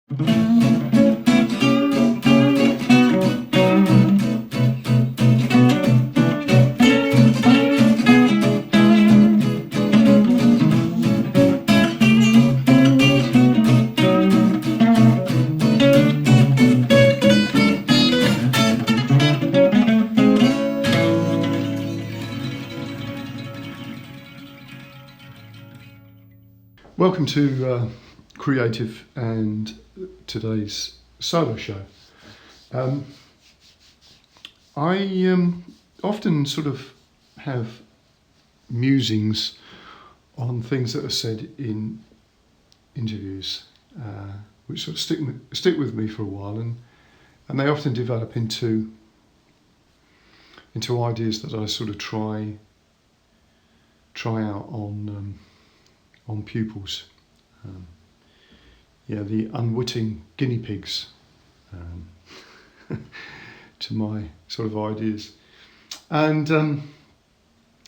Welcome to Creative and today's solo show. I often sort of have musings on things that are said in interviews, which sort of stick with me for a while, and they often develop into ideas that I sort of try out on pupils. The unwitting guinea pigs to my sort of ideas. And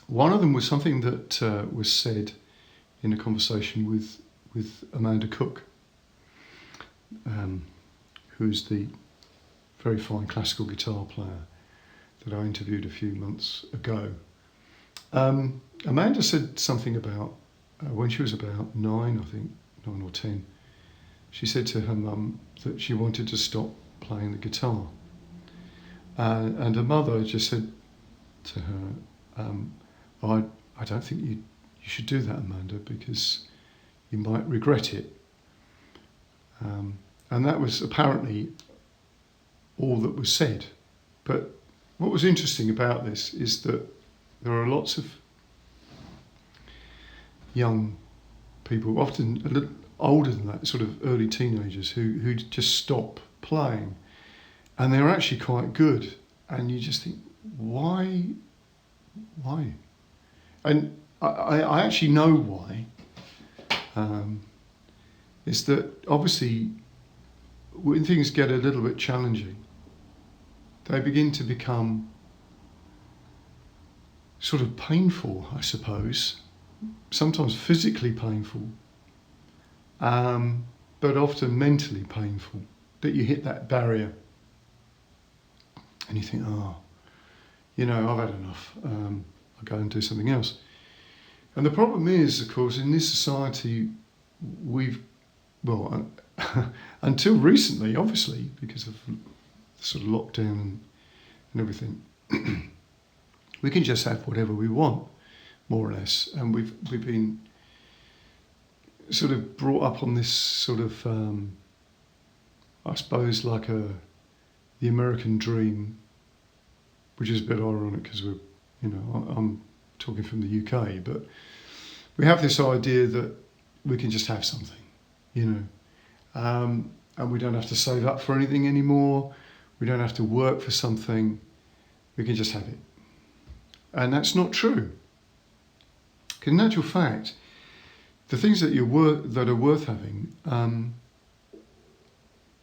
one of them was something that was said in a conversation with Amanda Cook, who's the very fine classical guitar player that I interviewed a few months ago. Amanda said something about when she was about 9 or 10, she said to her mum that she wanted to stop playing the guitar. And her mother just said to her, I don't think you should do that, Amanda, because you might regret it. And that was apparently all that was said. But what was interesting about this is that there are lots of young people, often a little older than that, sort of early teenagers, who just stop playing, and they're actually quite good, and you just think, why? And I actually know why. Is that obviously when things get a little bit challenging, they begin to become sort of painful, I suppose. Sometimes physically painful, but often mentally painful, that you hit that barrier and you think, I've had enough, I'll go and do something else. And the problem is, of course, in this society, until recently, obviously, because of the sort of lockdown and everything, we can just have whatever we want, more or less, and we've been sort of brought up on this sort of, I suppose, like the American dream, which is a bit ironic because I'm talking from the UK, but we have this idea that we can just have something, and we don't have to save up for anything anymore. We don't have to work for something. We can just have it, and that's not true. Because in actual fact, the things that are worth having,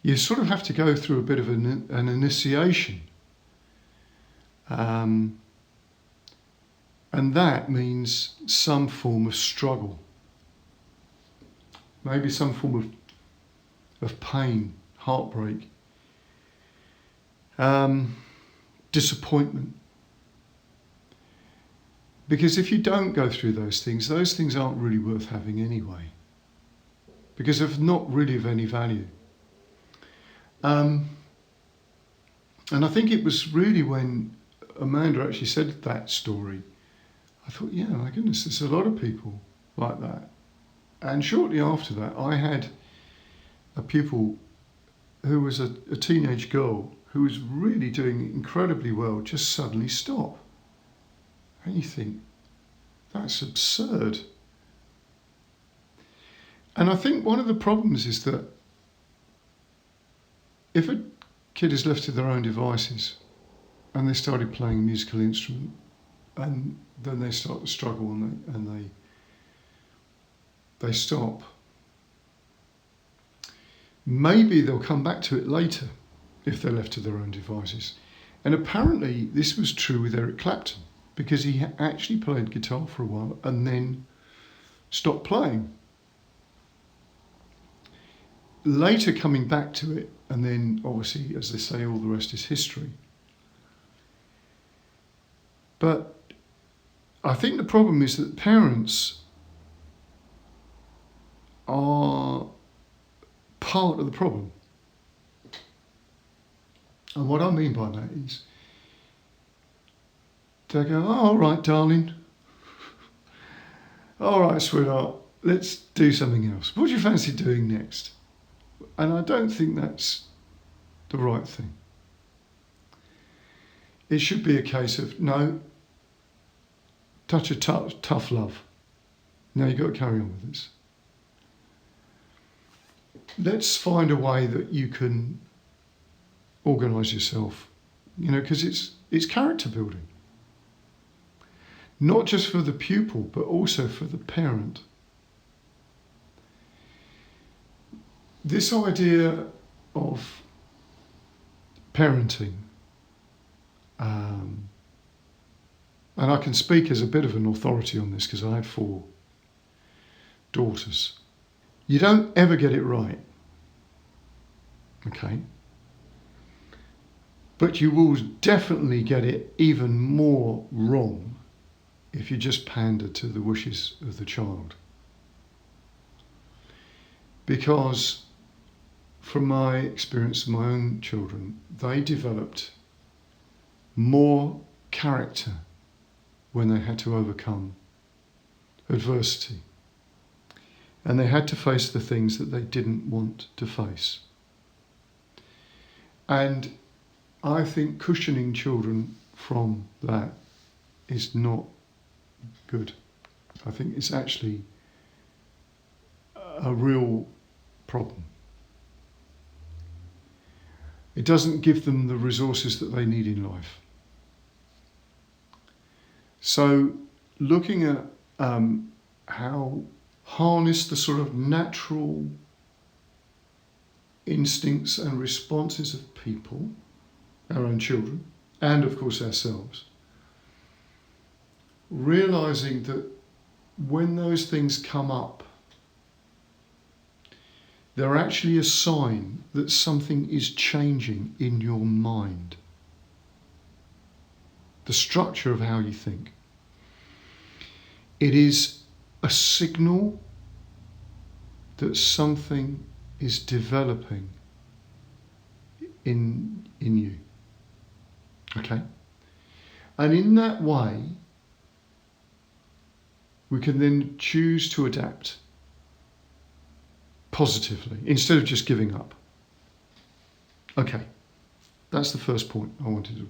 you sort of have to go through a bit of an initiation, and that means some form of struggle, maybe some form of pain, heartbreak, disappointment. Because if you don't go through those things aren't really worth having anyway, because they're not really of any value. And I think it was really when Amanda actually said that story, I thought, yeah, my goodness, there's a lot of people like that. And shortly after that, I had a pupil who was a teenage girl who was really doing incredibly well, just suddenly stop. And you think, that's absurd. And I think one of the problems is that if a kid is left to their own devices and they started playing a musical instrument and then they start to struggle and they stop, maybe they'll come back to it later if they're left to their own devices. And apparently this was true with Eric Clapton, because he actually played guitar for a while and then stopped playing. later coming back to it, and then obviously, as they say, all the rest is history. But I think the problem is that parents are part of the problem. And what I mean by that is, they go, oh, all right, darling. All right, sweetheart, let's do something else. What do you fancy doing next? And I don't think that's the right thing. It should be a case of, no, touch of tough love. Now you've got to carry on with this. Let's find a way that you can organise yourself, because it's character building. Not just for the pupil, but also for the parent. This idea of parenting, and I can speak as a bit of an authority on this because I had 4 daughters. You don't ever get it right, okay? But you will definitely get it even more wrong if you just pander to the wishes of the child. Because from my experience of my own children, they developed more character when they had to overcome adversity. And they had to face the things that they didn't want to face. And I think cushioning children from that is not good. I think it's actually a real problem. It doesn't give them the resources that they need in life. So looking at how harness the sort of natural instincts and responses of people, our own children, and of course ourselves, realizing that when those things come up, they're actually a sign that something is changing in your mind. The structure of how you think. It is a signal that something is developing in you. Okay? And in that way, we can then choose to adapt positively instead of just giving up. Okay, that's the first point I wanted to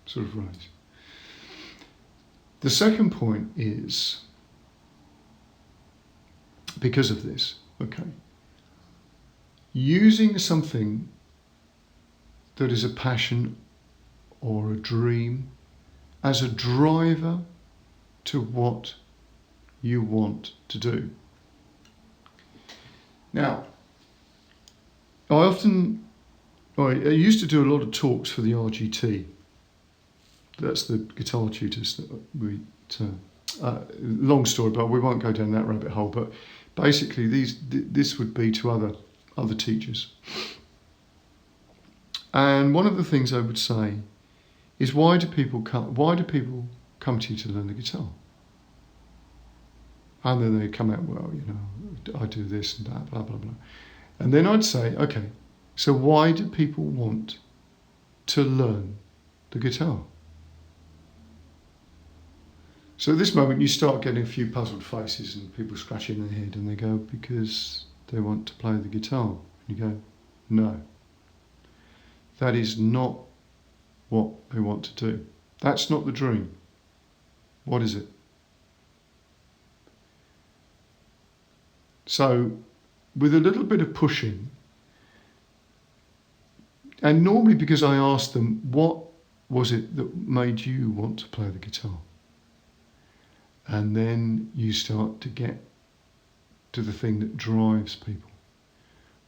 sort of raise. The second point is, because of this, okay, using something that is a passion or a dream as a driver to what you want to do. Now, I used to do a lot of talks for the RGT. That's the guitar tutors that we turn. Long story, but we won't go down that rabbit hole. But basically, this would be to other teachers. And one of the things I would say is, why do people come to you to learn the guitar? And then they come out, well, I do this and that, blah, blah, blah. And then I'd say, okay, so why do people want to learn the guitar? So at this moment, you start getting a few puzzled faces and people scratching their head, and they go, because they want to play the guitar. And you go, no. That is not what they want to do. That's not the dream. What is it? So, with a little bit of pushing, and normally because I asked them, what was it that made you want to play the guitar? And then you start to get to the thing that drives people.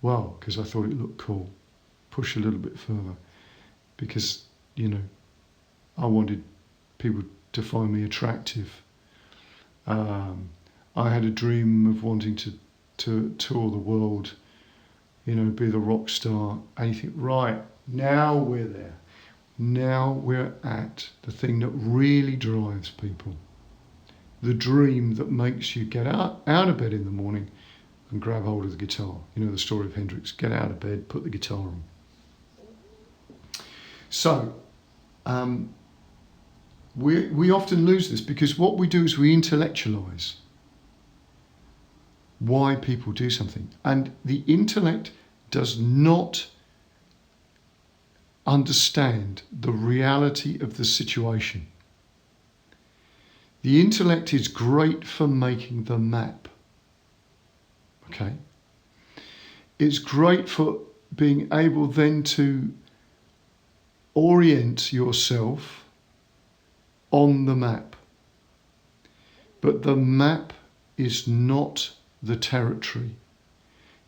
Well, because I thought it looked cool. Push a little bit further. Because, I wanted people to find me attractive. I had a dream of wanting to tour the world be the rock star, and you think, right, now we're there. Now we're at the thing that really drives people. The dream that makes you get out of bed in the morning and grab hold of the guitar. The story of Hendrix. Get out of bed, put the guitar on. So, we often lose this because what we do is we intellectualize why people do something. And the intellect does not understand the reality of the situation. The intellect is great for making the map. Okay? It's great for being able then to orient yourself on the map. But the map is not the territory.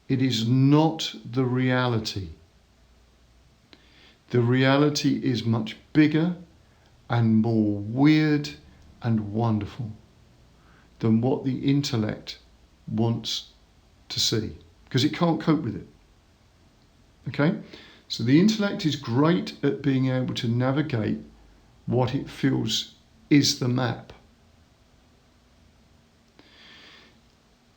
It is not the reality. The reality is much bigger and more weird and wonderful than what the intellect wants to see, because it can't cope with it. Okay? So the intellect is great at being able to navigate what it feels is the map.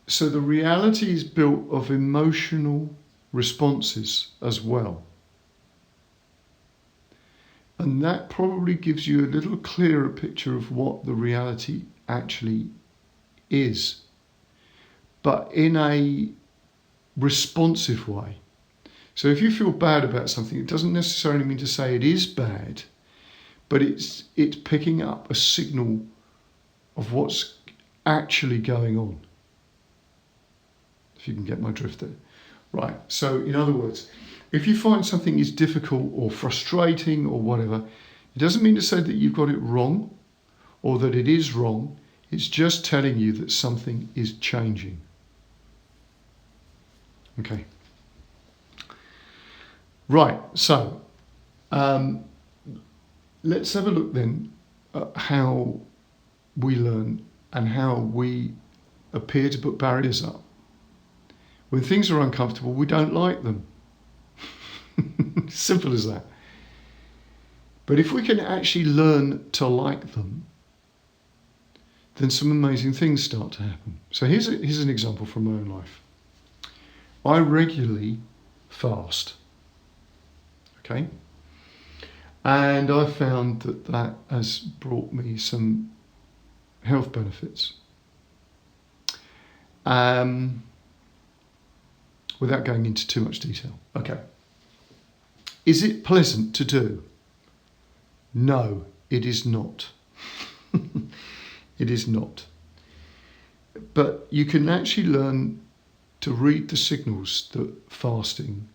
So the reality is built of emotional responses as well. And that probably gives you a little clearer picture of what the reality actually is, but in a responsive way. So if you feel bad about something, it doesn't necessarily mean to say it is bad, but it's picking up a signal of what's actually going on. If you can get my drift there. Right, so in other words, if you find something is difficult or frustrating or whatever, it doesn't mean to say that you've got it wrong or that it is wrong. It's just telling you that something is changing. Okay. Right, so let's have a look then at how we learn and how we appear to put barriers up. When things are uncomfortable, we don't like them. Simple as that. But if we can actually learn to like them, then some amazing things start to happen. So here's an example from my own life. I regularly fast. Okay? And I found that has brought me some health benefits. Without going into too much detail. Okay. Is it pleasant to do? No, it is not. It is not. But you can actually learn to read the signals that fasting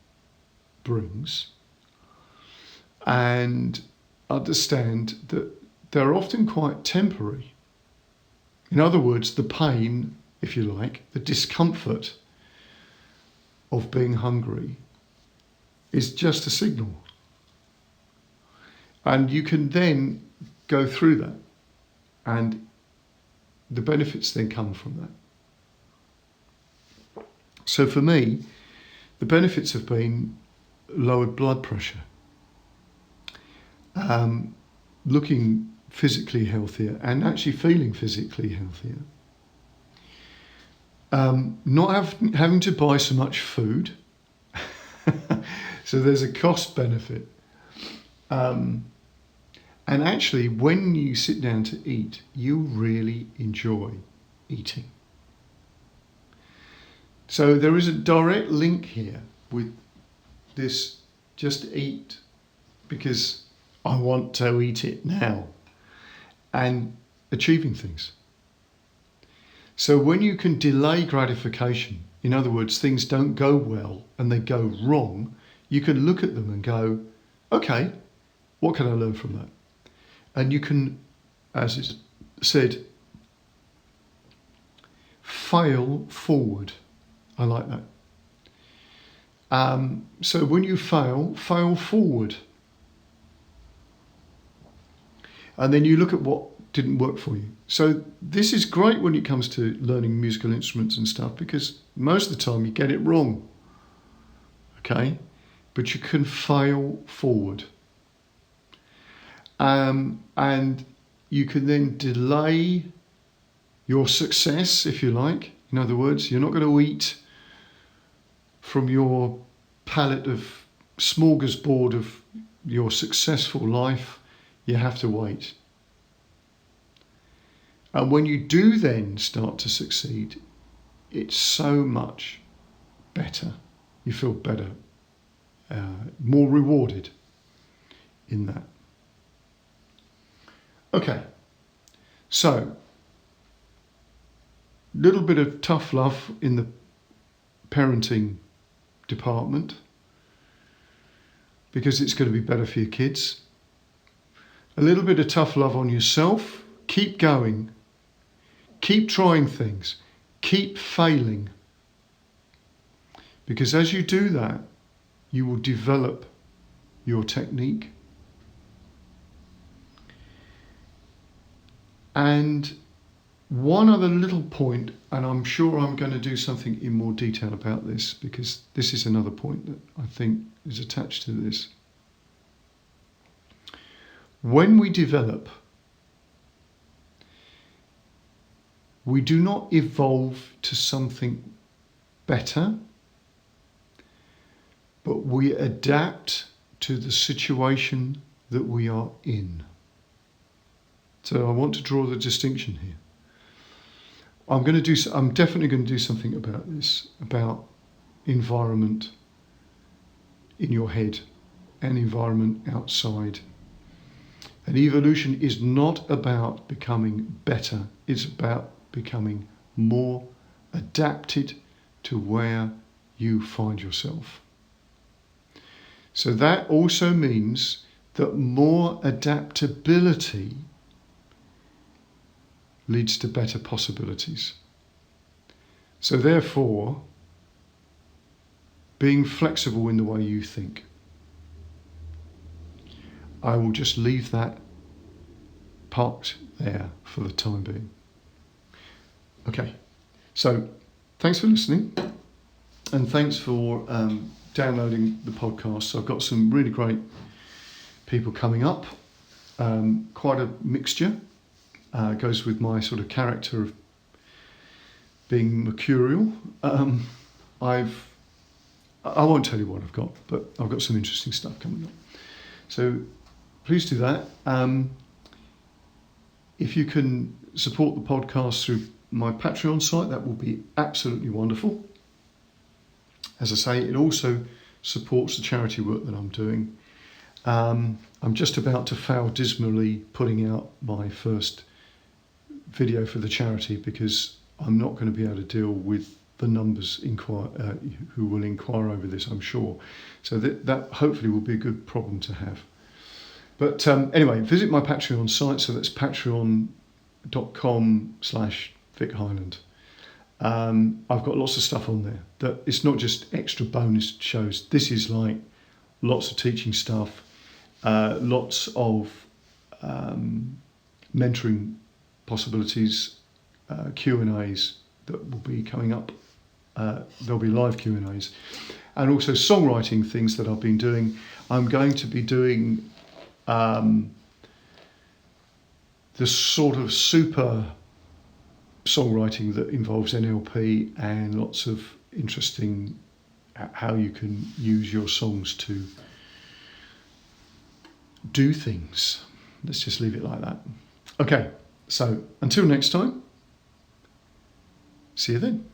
brings and understand that they're often quite temporary. In other words, the pain, if you like, the discomfort of being hungry is just a signal. And you can then go through that, and the benefits then come from that. So for me, the benefits have been lowered blood pressure, looking physically healthier and actually feeling physically healthier. Not having to buy so much food. So there's a cost benefit. And actually, when you sit down to eat, you really enjoy eating. So there is a direct link here with this just eat because I want to eat it now and achieving things. So when you can delay gratification, in other words, things don't go well and they go wrong, you can look at them and go, okay, what can I learn from that? And you can, as it's said, fail forward. I like that. So when you fail forward. And then you look at what didn't work for you. So this is great when it comes to learning musical instruments and stuff, because most of the time you get it wrong. okay? But you can fail forward. And you can then delay your success, if you like. In other words, you're not going to eat from your palette of smorgasbord of your successful life. You have to wait. And when you do then start to succeed, it's so much better. You feel better, more rewarded in that. Okay, so little bit of tough love in the parenting department, because it's going to be better for your kids. A little bit of tough love on yourself. Keep going. Keep trying things. Keep failing. Because as you do that, you will develop your technique. And one other little point, and I'm sure I'm going to do something in more detail about this, because this is another point that I think is attached to this. When we develop, we do not evolve to something better, but we adapt to the situation that we are in. So I want to draw the distinction here. I'm definitely going to do something about this, about environment in your head and environment outside. And evolution is not about becoming better, it's about becoming more adapted to where you find yourself. So that also means that more adaptability leads to better possibilities. So therefore, being flexible in the way you think. I will just leave that parked there for the time being. Okay, so thanks for listening, and thanks for downloading the podcast. I've got some really great people coming up, quite a mixture. Goes with my sort of character of being mercurial. I won't tell you what I've got, but I've got some interesting stuff coming up. So please do that. If you can support the podcast through my Patreon site, that will be absolutely wonderful. As I say, it also supports the charity work that I'm doing. I'm just about to fail dismally putting out my first video for the charity, because I'm not going to be able to deal with the numbers who will inquire over this, I'm sure. So that hopefully will be a good problem to have. But anyway, visit my Patreon site. So that's patreon.com/Vic Highland. I've got lots of stuff on there. That it's not just extra bonus shows. This is like lots of teaching stuff, lots of mentoring possibilities, Q&As that will be coming up. There'll be live Q&As, and also songwriting things that I've been doing. I'm going to be doing the sort of super songwriting that involves NLP and lots of interesting how you can use your songs to do things. Let's just leave it like that. Okay, so until next time, see you then.